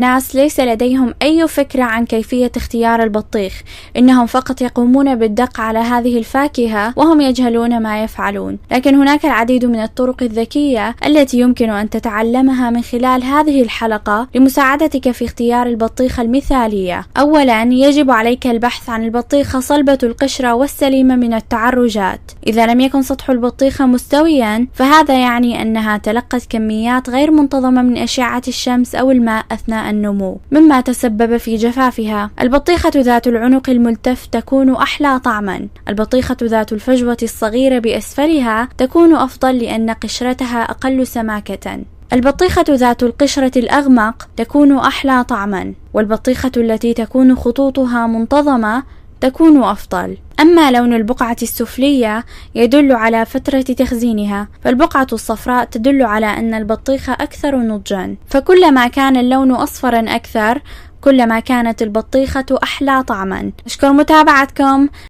ناس ليس لديهم أي فكرة عن كيفية اختيار البطيخ، إنهم فقط يقومون بالدق على هذه الفاكهة وهم يجهلون ما يفعلون. لكن هناك العديد من الطرق الذكية التي يمكن أن تتعلمها من خلال هذه الحلقة لمساعدتك في اختيار البطيخة المثالية. أولا، يجب عليك البحث عن البطيخة صلبة القشرة والسليمة من التعرجات. إذا لم يكن سطح البطيخة مستويا فهذا يعني أنها تلقت كميات غير منتظمة من أشعة الشمس أو الماء أثناء النمو، مما تسبب في جفافها. البطيخة ذات العنق الملتف تكون أحلى طعما. البطيخة ذات الفجوة الصغيرة بأسفلها تكون أفضل لأن قشرتها أقل سماكة. البطيخة ذات القشرة الأغمق تكون أحلى طعما، والبطيخة التي تكون خطوطها منتظمة تكون أفضل. أما لون البقعة السفلية يدل على فترة تخزينها، فالبقعة الصفراء تدل على أن البطيخة أكثر نضجا. فكلما كان اللون أصفرا أكثر كلما كانت البطيخة أحلى طعما. أشكر متابعتكم.